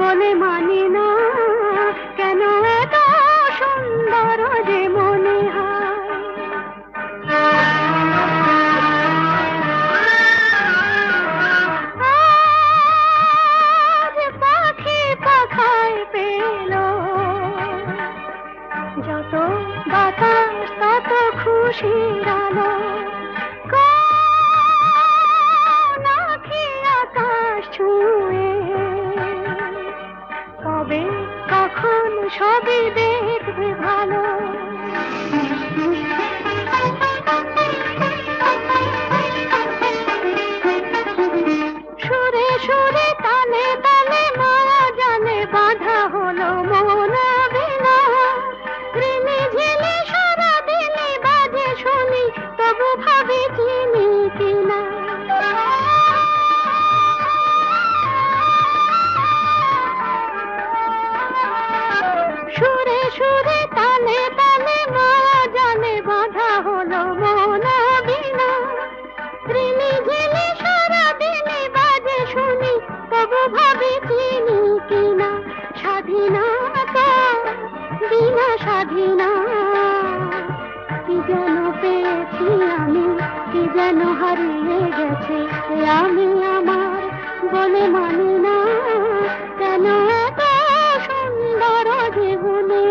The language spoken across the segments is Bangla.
বলে মানি না, কেন এত সুন্দর যে মনে হয়। আজ পাখি পাখায় পেল, যত বাতাস তত খুশির আলো। কোন আঁখি আকাশ ছুঁয়ে, কবে কখন সবই দেখবে ভালো। সুরে সুরে তালে তালে মায়া জালে বাঁধা হলো মন বিনা। ঋণে ঝিলে সারা দিনে বাজে শুনি, তবু ভাবি চিনি কিনা। সুরে সুরে তালে তালে মায়া জালে বাঁধা হলো মন বিনা। ঋণে ঝিলে সারা দিনে বাজে শুনি, তবু ভাবি চিনি কিনা। স্বাধীনতা বিনা স্বাধীনা, কি যেন পেয়েছি আমি, কি যেন হারিয়ে গেছে আমি আমার। বলে মানি না, কেন এত সুন্দর জীবনে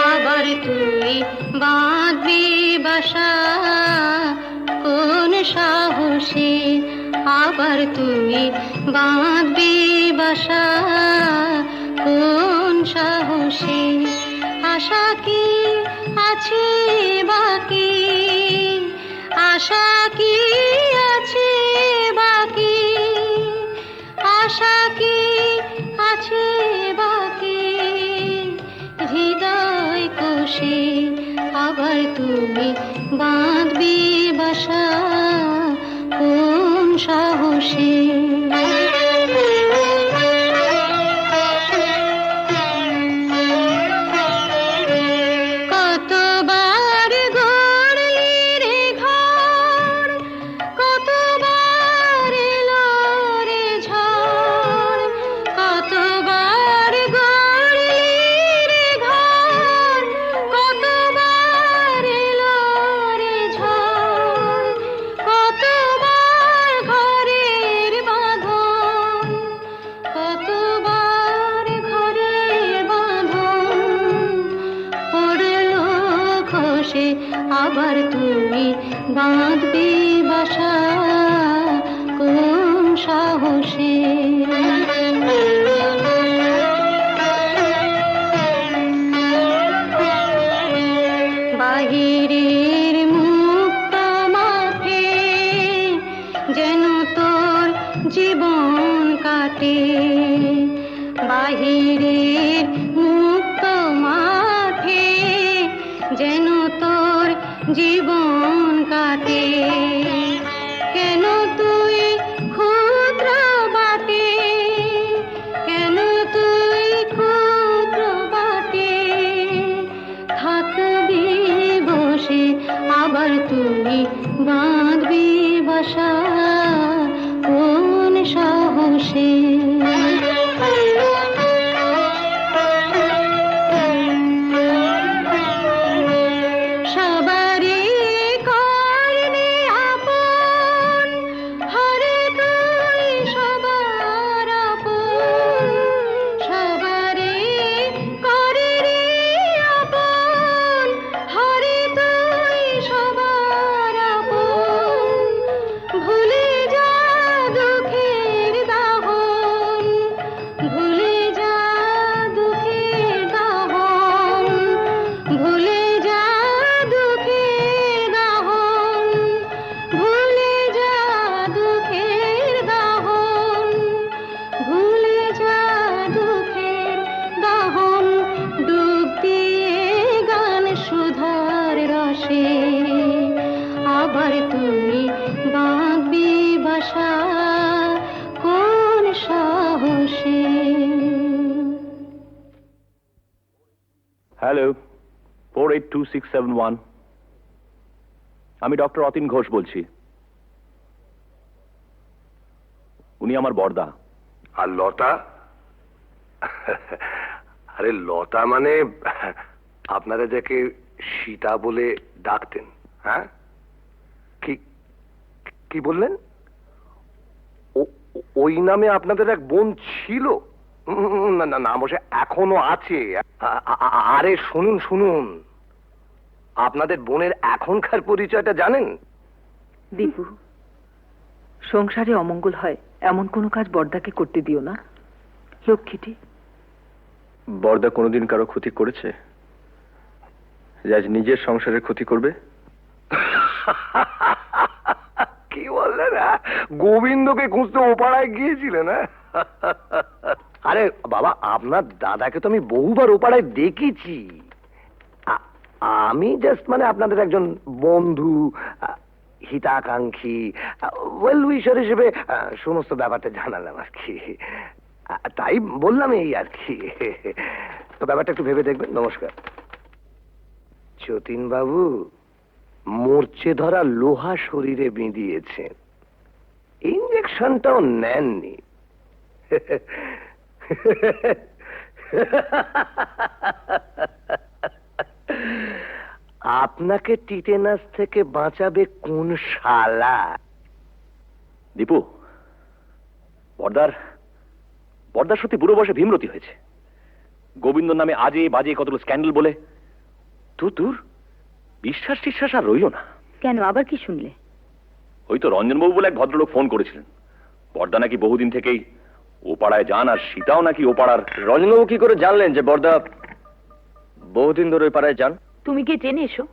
আবার তুই বাঁধবি বাসা কোন সাহসে, আবার তুই বাঁধবি বাসা কোন সাহসে। আশা কি আছে বাকি, আশা কি আছে বাকি, আশা কি আছে বাকি হৃদয় কোষে। আবার তুমি বাঁধবি বাসা কোন সাহসে। কতবার গড়লি রে ঘর, কতবার এলো রে ঝড়। কতবার গড়লি রে ঘর, কতবার এলো রে ঝড়। কতবার ঘরের বাঁধন, কতবার ঘরের বাঁধন পড়লো খসে। আবার তুমি বাঁধবি বাসা কোন সাহসে। বাহিরের মুক্ত মাঠে যেন তোর জীবন কাটে, বাহিরের মুক্ত মাঠে যেন তোর জীবন কাটে। কেন তুই ক্ষুদ্র বাটে, কেন তুই ক্ষুদ্র বাটে থাকবি বসে। আবার তুই বাঁধবি বাসা কোন সাহসে। সবারই করবি আপন, হরে তুই সবার আপন। সবারই করবি আপন, হরে তুই সবার আপন। ভুলে যা দুঃখের দাহন, হ্যালো, 482671। আমি ডক্টর অতীন ঘোষ বলছি। উনি আমার বড়দা। আর লতা? আরে লতা মানে আপনারা যাকে সীতা বলে ডাকতেন, হ্যাঁ? কি কি বললেন? ওই নামে আপনাদের এক বোন ছিল? না না না, অবশ্য এখনো আছে। আরে শুনুন শুনুন, আপনাদের বোনের এখনকার পরিচয়টা জানেন? দীপু, সংসারে অমঙ্গল হয় এমন কোনো কাজ বড়দাকে করতে দিও না, লক্ষ্মীটি। বড়দা কোনোদিন কারো ক্ষতি করেছে যে আজ নিজের সংসারের ক্ষতি করবে? কি বললেন? গোবিন্দকে খুঁজতে ওপাড়ায় গিয়েছিলেন? আরে বাবা, আপনার দাদাকে তো আমি বহুবার ওপাড়ায় দেখেছি। আমি জাস্ট মানে আপনাদের একজন বন্ধু, হিতাকাঙ্ক্ষী, ওয়েল উইশার হিসেবে সমস্ত ব্যাপারটা জানালাম আর কি। তাই বললাম এই আর কি। তো ব্যাপারটা একটু ভেবে দেখবেন। নমস্কার। যতীন বাবু মরচে ধরা লোহা শরীরে বিঁধিয়েছেন, ইঞ্জেকশনটাও নেননি। আপনাকে টিটেনাস থেকে বাঁচাবে কোন শালা? দীপু, বড়দার সত্যি বুড়ো বয়সে ভীমরতি হয়েছে। গোবিন্দ নামে আজে বাজে কতগুলো স্ক্যান্ডাল বলে তোর বিশ্বাস টিশ্বাস আর রইল না। কেন, আবার কি শুনলে? ওই তো রঞ্জনবাবু বলে এক ভদ্রলোক ফোন করেছিলেন, বড়দা নাকি বহুদিন থেকেই ও পাড়ায় যান, আর সীতাও নাকি ও পাড়ার। রঞ্জনবাবু কি করে জানলেন যে বড়দা বহুদিন ধরে ওই পাড়ায় যান? তুমি গিয়ে জেনে এসো।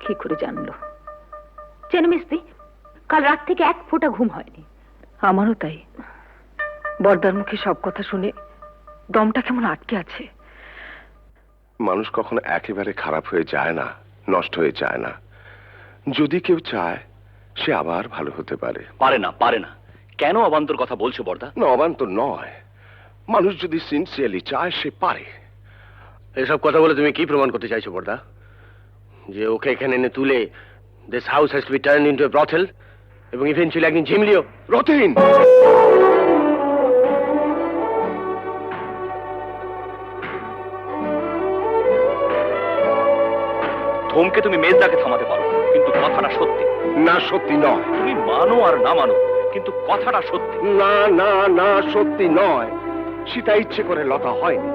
কি করে জানলো? জেনে মিস্তি, কাল রাত থেকে এক ফোঁটা ঘুম হয়নি। আমারও তাই। বড়দার মুখে সব কথা শুনে দমটা কেমন আটকে আছে। মানুষ কখনো একেবারে খারাপ হয়ে যায় না, নষ্ট হয়ে যায় না। যদি কেউ চায় সে আবার ভালো হতে পারে। পারে না। কেন অবান্তর কথা বলছো বড়দা? না, অবান্তর নয়। মানুষ যদি সিনসিয়ারলি চায় সে পারে। এসব কথা বলে তুমি কি প্রমাণ করতে চাইছো বড়দা? যে ওকে এখানে এনে তুলে this house has to be turned into a brothel এবং ইভেন্চুয়ালি একদিন ঝিমলিও? রতিন, ধমকে তুমি মেজদাকে থামাতে পারো, কিন্তু কথাটা সত্যি। না সত্যি নয়। তুমি মানো আর না মানো, কিন্তু কথাটা সত্যি। না না না, সত্যি নয়। সীতা ইচ্ছে করে লতা হয়নি,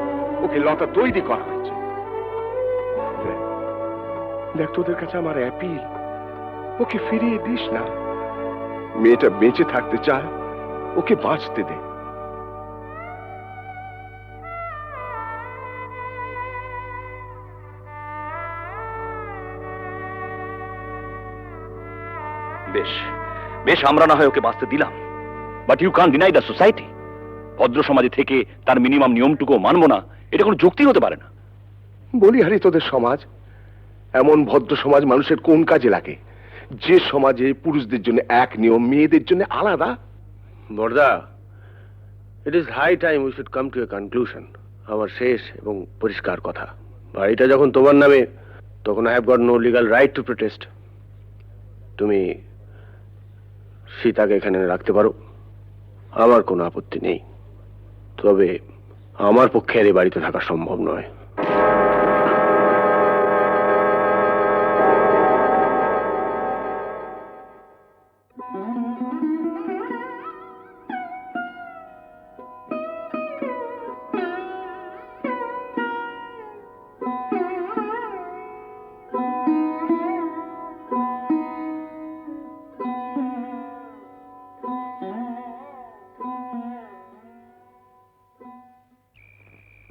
ওকে লতা তৈরি করা হয়েছে। দেখ, তোদের কাছে আমার অ্যাপিল, ওকে ফিরিয়ে দিস না। মেয়েটা বেঁচে থাকতে চায়, ওকে বাঁচতে দে। বেশ আমরা না হয় ওকে বাঁচতে দিলাম, but you can deny the society. ভদ্র সমাজে থেকে তার মিনিমাম নিয়মটুকু মানবো না, এটা কোনো যুক্তি হতে পারে না। বলি হারি, তোদের সমাজ এমন ভদ্র সমাজ মানুষের কোন কাজে লাগে? যে সমাজে পুরুষদের জন্য এক নিয়ম, মেয়েদের জন্য আলাদা। বড়দা, it is high time we should come to a conclusion. আমার শেষ এবং পরিষ্কার কথা, বাড়িটা যখন তোমার নামে, তখন I have got no legal right to protest. তুমি সীতাকে এখানে রাখতে পারো, আমার কোনো আপত্তি নেই। তবে আমার পক্ষে আর এই বাড়িতে থাকা সম্ভব নয়।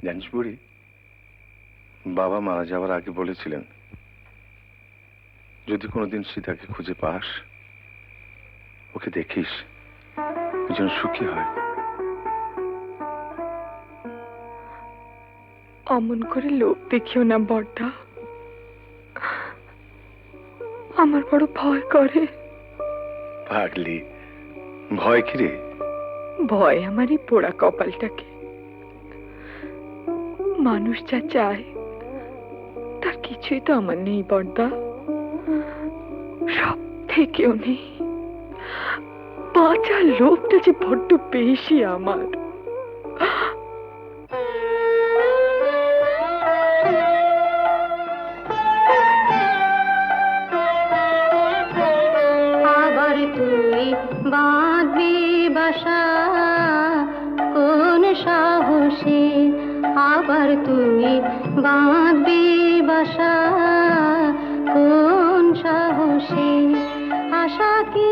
জানিস বুড়ি, বাবা মারা যাওয়ার আগে বলেছিলেন যদি কোনোদিন সীতাকে খুঁজে পাস, ওকে দেখিস, ও যেন সুখী হয়। অমন করে লোক দেখিও না বড়দা, আমার বড় ভয় করে। পাগলি, ভয় কি রে? ভয় আমার এই পোড়া কপালটাকে। মানুষ যা চায় তার কিছুই তো আমার নেই বর্দা, সব থেকেও নেই। বাঁচার লোভটা যে বড্ড বেশি আমার। আবার তুই বাঁধবি বাসা কোন সাহসে, আবার তুই বাঁধবি বাসা কোন সাহসে, আশা কি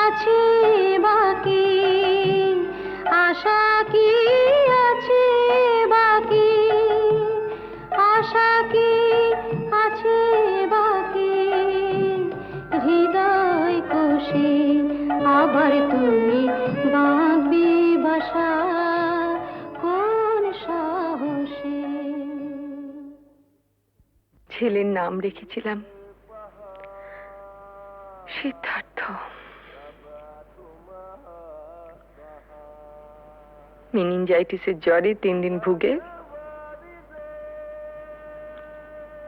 আছে বাকি, আশা কি আছে বাকি, আশা কি আছে বাকি হৃদয় কোষে, আবার তুমি বাঁধবি বাসা কোন সাহসে। ছেলের নাম রেখেছিলাম সিদ্ধার্থ। মেনিনজাইটিসের জ্বরে 3 দিন ভুগে,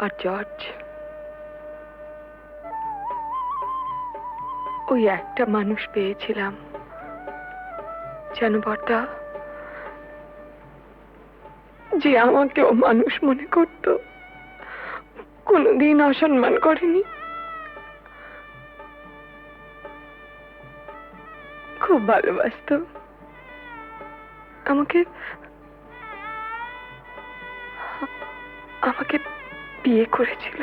আর জর্জ ওই একটা মানুষ পেয়েছিলাম যেন বর্দা, যে আমাকেও মানুষ মনে করত, কোনোদিন অসম্মান করেনি। খুব ভালোবাসতো আমাকে, আমাকে বিয়ে করেছিল।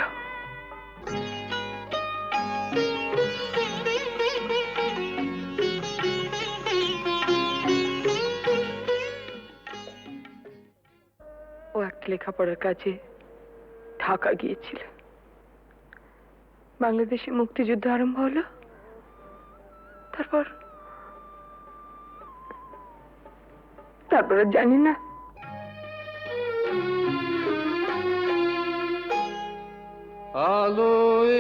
ও একটা লেখাপড়ার কাজে ঢাকা গিয়েছিল। বাংলাদেশে মুক্তিযুদ্ধ আরম্ভ হলো, তারপর আর জানি না। আলোয়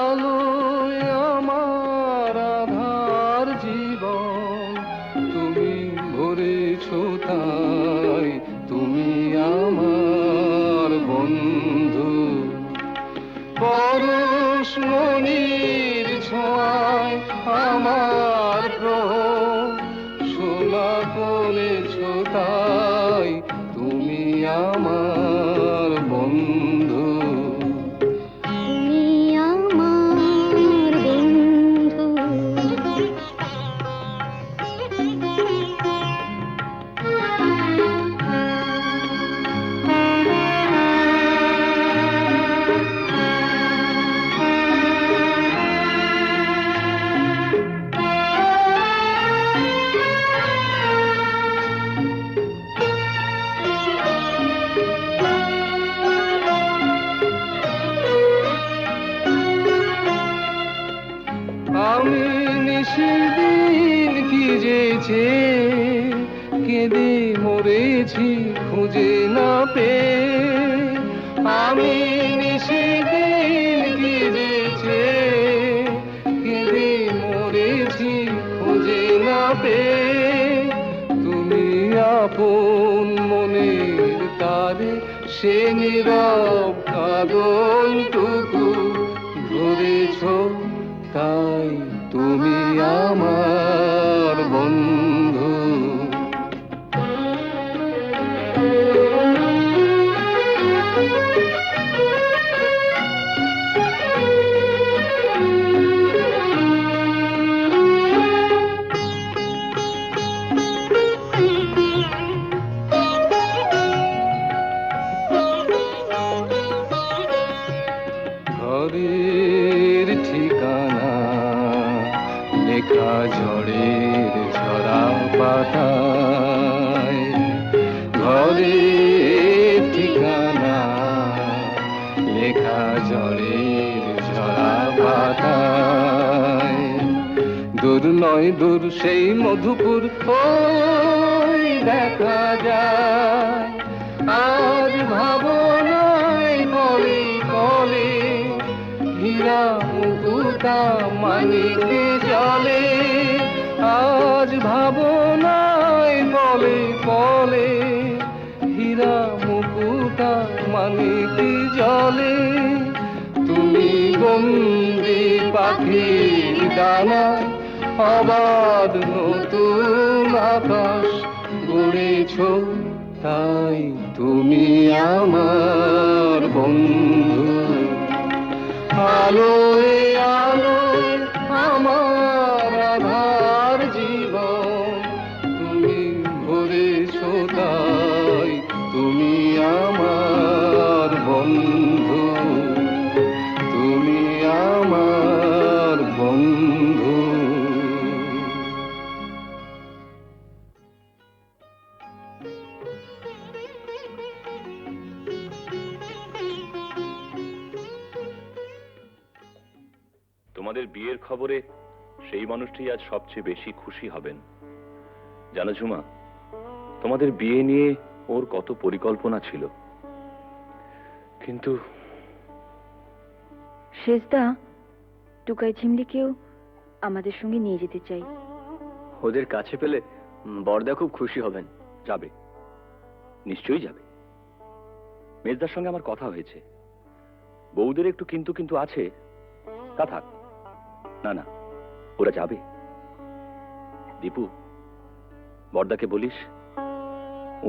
আলোয় আমার আধার জীবন, তুমি ভরেছ তাই, তুমি আমার বন্ধু। পরশ মনির ছোঁয়ায় আমার গ্রহ সোনা করেছ তাই, তুমি আমার বন্ধু। তুমি আমার বন্ধু, আমি নিশিদিন কি যেছে কেঁদে মরেছি খুঁজে না পেয়ে, আমি নিশিদিন কি যেছে কেঁদে মরেছি খুঁজে না পেয়ে, তুমি আপন মনের তারে সে নীরব কাঁদনটুকু ধরেছ তাই, তুমি আমার বন্ধু। ঘরের ঠিকানা লেখা ঝড়ের ঝরা পাতায়, ঘরের ঠিকানা লেখা ঝড়ের ঝরা পাতায়। দূর নয় দূর সেই মধুপুর ওই দেখা যায়, আজ ভাবনায় বলে বলে হীরা মুকুতা মানিকে জলে, আজ ভাবনায় বলে বলে হীরা মুকুতা পাতা মানে কি জলে, তুমি বন্দি পাখি ডানায় আবার নতুন আকাশ গড়েছ, তাই তুমি আমার বন্ধু। আলোয় আলোয় আমার আধার জীবন, তুমি ভরেছ, তাই তুমি আমার বন্ধু, তুমি আমার বন্ধু। তোমাদের বিয়ের খবরে সেই মানুষটি আজ সবচেয়ে বেশি খুশি হবেন। জানো ঝুমা, তোমাদের বিয়ে নিয়ে ওর কত পরিকল্পনা ছিল, কিন্তু শেষদা, টুকাই ঝিমলিকেও আমাদের সঙ্গে নিয়ে যেতে চাই। ওদের কাছে পেলে বরদা খুব খুশি হবেন। যাবে, নিশ্চয়ই যাবে। মেজদার সঙ্গে আমার কথা হয়েছে, বউদের একটু কিন্তু কিন্তু আছে, তা থাক। না না, ওরা যাবে। দীপু, বড়দাকে বলিস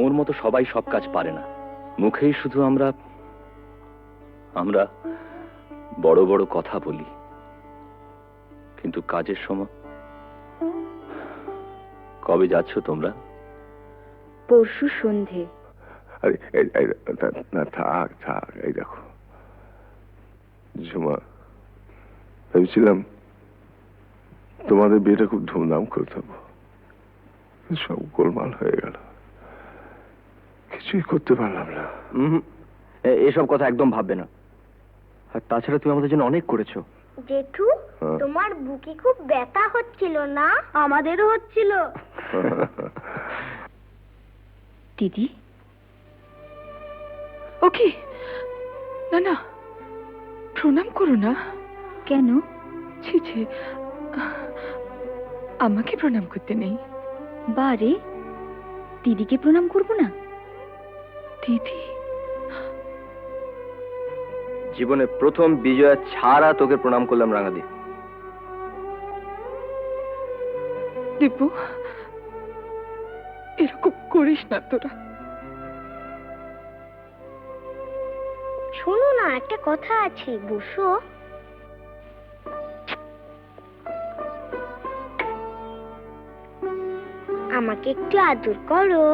ওর মতো সবাই সব কাজ পারে না। মুখেই শুধু আমরা আমরা বড় বড় কথা বলি, কিন্তু কাজের সময়। কবে যাচ্ছ তোমরা? পরশু সন্ধে। আরে না, থাক থাক। এই দেখো ঝুমা, ভেবেছিলাম তোমাদের বিয়েটা খুব ধুমধাম করতে, সব গোলমাল হয়ে গেল, কিছুই করতে পারলাম না। এসব কথা একদম ভাববে না। আর তাছাড়া তুমি আমাদের জন্য অনেক করেছো। জেঠু, তোমার বুকে খুব ব্যথা হচ্ছিল না? আমাদেরও হচ্ছিল। দিদি, ওকে, না না, প্রণাম করো না। কেন? ছি ছি, আমাকে প্রণাম করতে নেই। বারে, দিদিকে প্রণাম করব না? দিদি, জীবনে প্রথম বিজয়া ছাড়া তোকে প্রণাম করলাম রাঙাদি। দীপু, এরকম করিস না তোরা। শোনো না, একটা কথা আছে, বসো। আমাকে একটু আদর করো।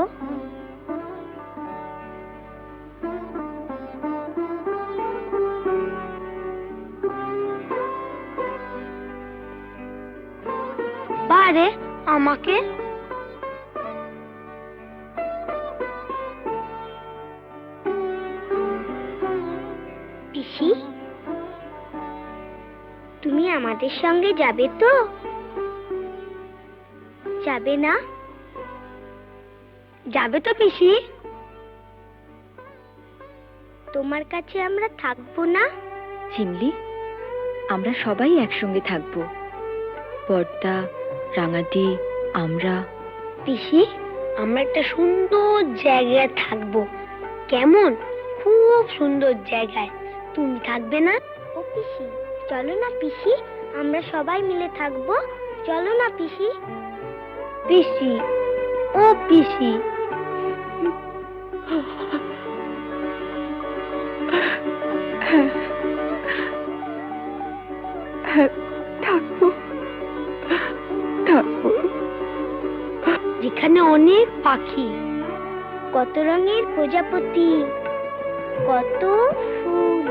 বারে, আমাকে। পিসি, তুমি আমাদের সঙ্গে যাবে তো? যাবে না? যাবে তো পিসি? তোমার কাছে আমরা থাকবো না? ঝিমলি, আমরা সবাই একসঙ্গে থাকবো। বড়দা, রাঙাদি, আমরা। পিসি, আমরা একটা সুন্দর জায়গায় থাকবো। কেমন? খুব সুন্দর জায়গায়। তুমি থাকবে না? ও পিসি, চলো না পিসি, আমরা সবাই মিলে থাকবো। চলো না পিসি। পিসি, ও পিসি। হ্যাঁ, থাকবো থাকবো। যেখানে অনেক পাখি, কত রঙের প্রজাপতি, কত ফুল।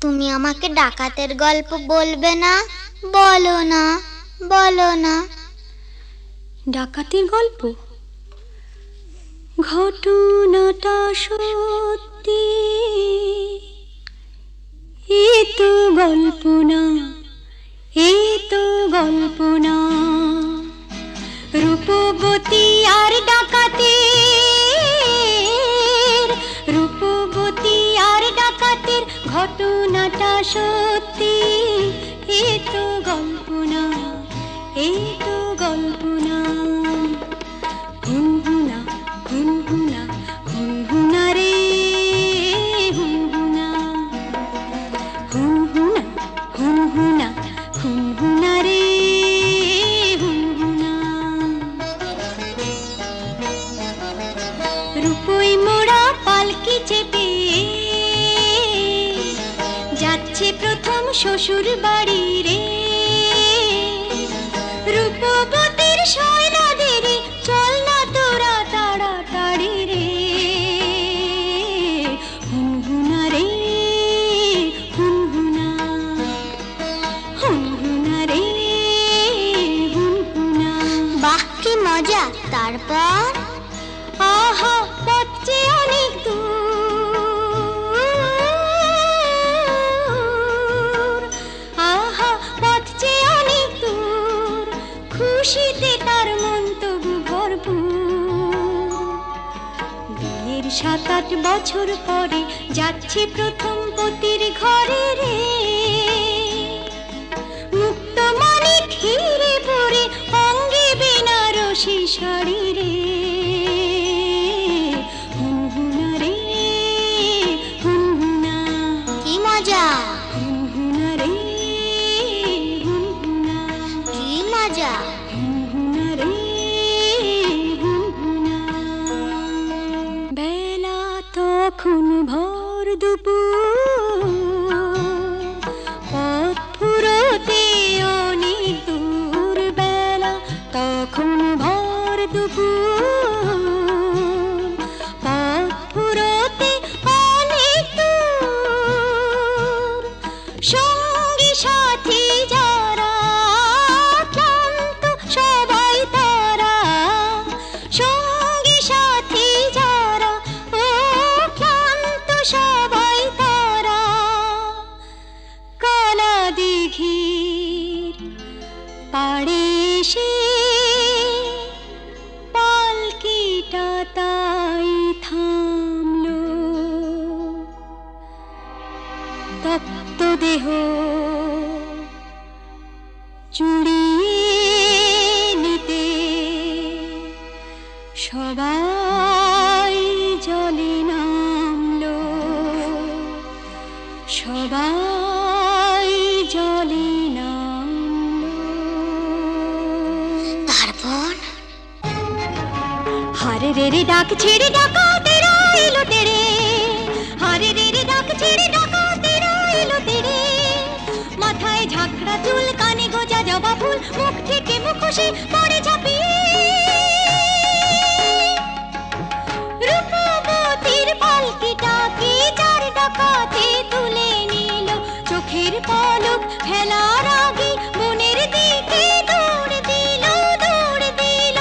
তুমি আমাকে ডাকাতের গল্প বলবে না? বলো না, বলো না। ডাকাতির গল্প? ঘটনাটা সত্যি, এ তো গল্প না, এ তো গল্প না। রূপবতী আর ডাকাতের, রূপবতী আর ডাকাতের ঘটনাটা সত্যি, এ তো গল্প না, এ তো গল্প না। হুনহুনা হুনহুনা হুনহুনা রে হুনহুনা, হুনহুনা হুনহুনা হুনহুনা রে হুনহুনা। রূপই মোড়া পালকি চেপে যাচ্ছে প্রথম শ্বশুর বাড়ি রে। রূপবতীর শয়নাদের চল না তোরা তাড়াতাড়ি রে। হুনহুনা রে হুনহুনা, হুনহুনা রে হুনহুনা। বাহ কি মজা! তারপর? আহা পথ যে অনেক দূর, আহা পথ যে অনেক দূর, খুশিতে তার মন তবু ভরপুর। বিয়ের 7-8 বছর পরে যাচ্ছে প্রথম পতির ঘরে রে। মুক্ত মানিক হিরে পরে অঙ্গে বেনারসি শাড়ি রে। হুনহুনা রে হুনহুনা, কি মজা! হুনহুনা রে হুনহুনা, কি মজা! হুনহুনা রে হুনহুনা। বেলা তখন ভর দুপুর, পথ ফুরোতে অনেক দূর। বেলা তখন ভর দুপুর, পথ ফুরোতে অনেক দূর। সঙ্গী সাথী যারা ক্লান্ত সবাই তারা, সঙ্গী সাথী যারা ও ক্লান্ত সবাই তারা। কালা দিঘির পাড়ে এসে পালকিটা তাই থামলো। তপ্ত দেহ চুড়িয়ে নিতে সবাই জলে নামলো, সবাই জলে নামলো। তারপর? হারে রে রে ডাক ছেড়ে ডাকাতেরা এলো তেরে, হারে রে রে ডাক ছেড়ে ডাকাতেরা এলো তেরে। মাথায় ঝাঁকড়া চুল, কানে গোজা জবা ফুল, মুখ থেকে মুখোশে পড়ে ঝাঁপিয়ে। রূপবতীর পালকিটাকে চার ডাকাতে তুলে নিল, চোখের পলক ফেলার আগে বনের দিকে দৌড় দিল, দৌড় দিল।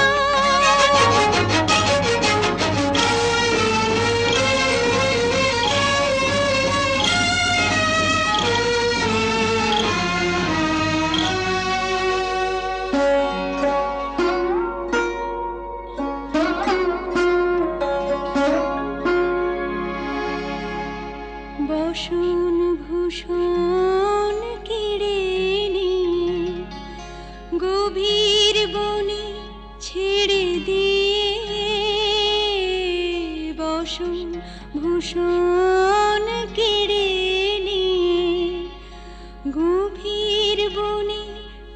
বসন ভূষণ কেড়ে নিয়ে গভীর বনে ছেড়ে দিয়ে, বসন ভূষণ কেড়ে নিয়ে গভীর বনে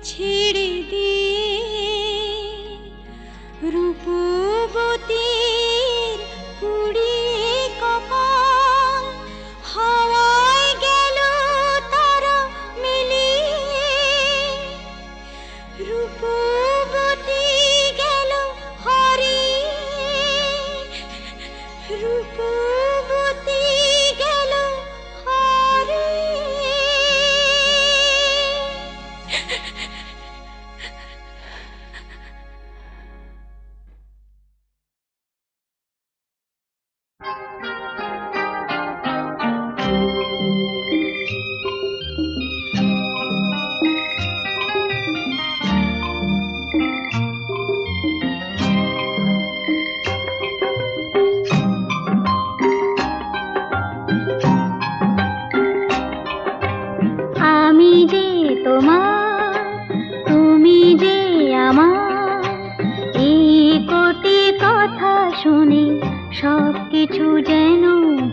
ছেড়ে দিয়ে। রূপবতীর পুড়িয়ে কপাল হাওয়ায় গেল তারা মিলিয়ে। রূপবতী গেল হারিয়ে, রূপবতী গেল তোমার তুমি যে আমার এই কোটি কথা শুনে সব কিছু যেন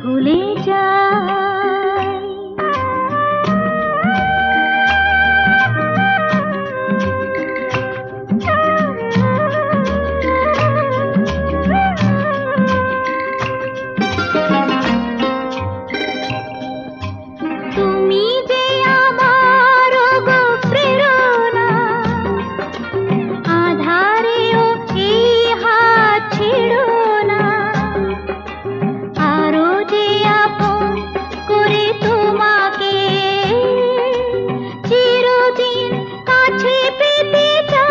ভুলে যায় তুমি যে আমার গো প্রেরণা আধারেও এই হাত ছেড়ো না আরো যে আপন করে তোমাকে চিরদিন কাছে পেতে চাই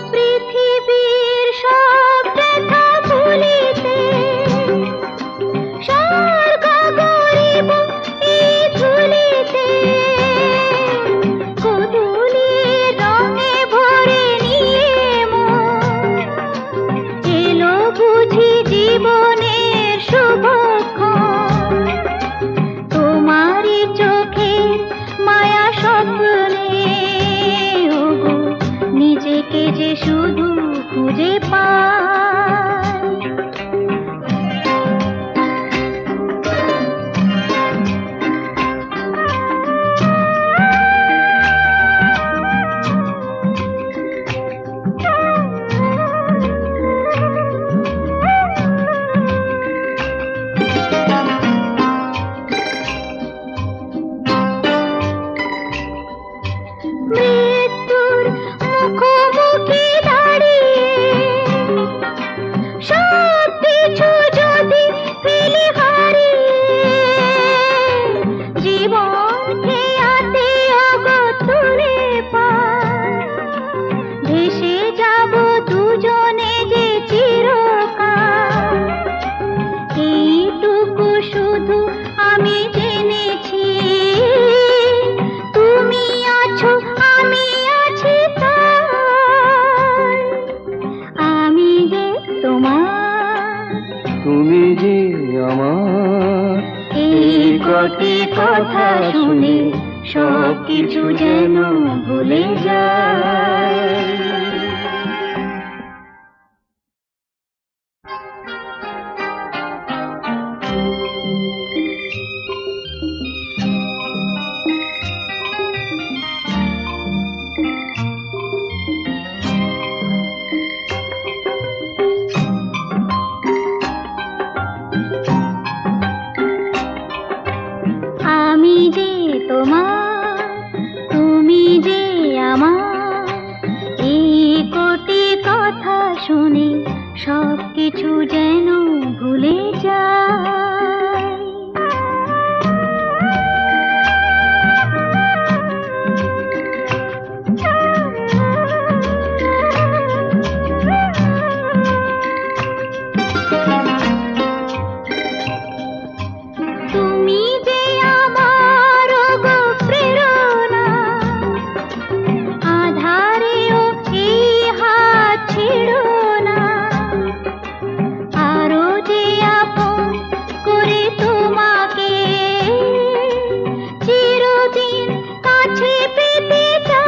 পৃথিবীর সব ব্যথা ভুলিতে স্বর্গ গরিব এই ধুলিতে গোধূলির রঙে ভরে নিয়ে মন এলো বুঝি জীবনের শুভক্ষণ তোমারই চোখে মায়া স্বপ্নে ওগো নিজেকে যে শুধু খুঁজে পাই মৃত্যুর মুখোমুখি দাঁড়িয়ে সব কিছু যদি ফেলে হারিয়ে জীবন খেয়াতে অগতুরে পায় ভেসে যাব দুজনে যে চিরকাল এইটুকু শুধু আমি জেনেছি তুমি আছো আমি আছি তাই আমি যে তোমার তুমি যে আমার এই কটি কথা শুনে সব কিছু যেন ভুলে যায় আমি যে তোমার তুমি যে আমার এই কোটি কথা শুনে সব কিছু যেন ভুলে যায় তুমি যে আমার গো প্রেরণা আধারেও এই হাত ছেড়ো না আরো যে আপন করে তোমাকে চিরদিন কাছে পেতে চাই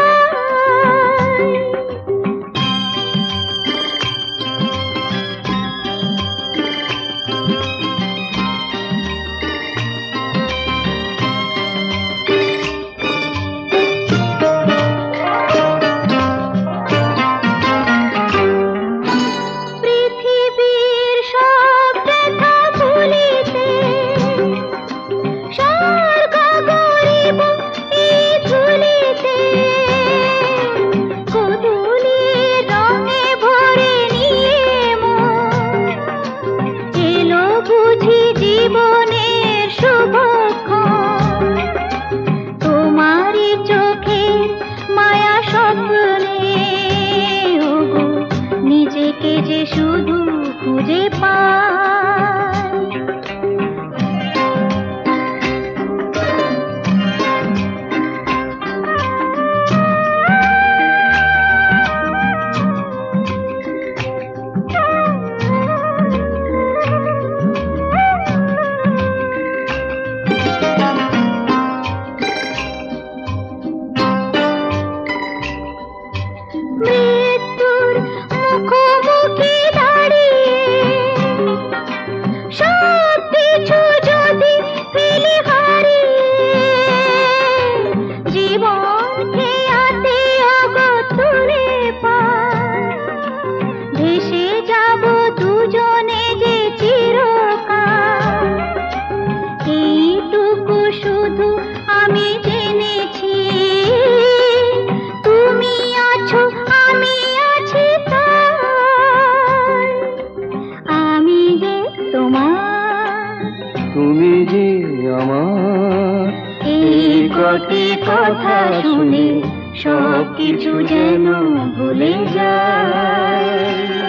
পৃথিবীর সব ব্যথা ভুলিতে স্বর্গ গরিব এই ধুলিতে গোধূলির রঙে ভরে নিয়ে মন এলো বুঝি জীবনের শুভক্ষণ তোমারই চোখে মায়া স্বপ্নে ওগো নিজেকে যে শুধু খুঁজে পাই কটি কথা শুনে সব কিছু যেন ভুলে যায়।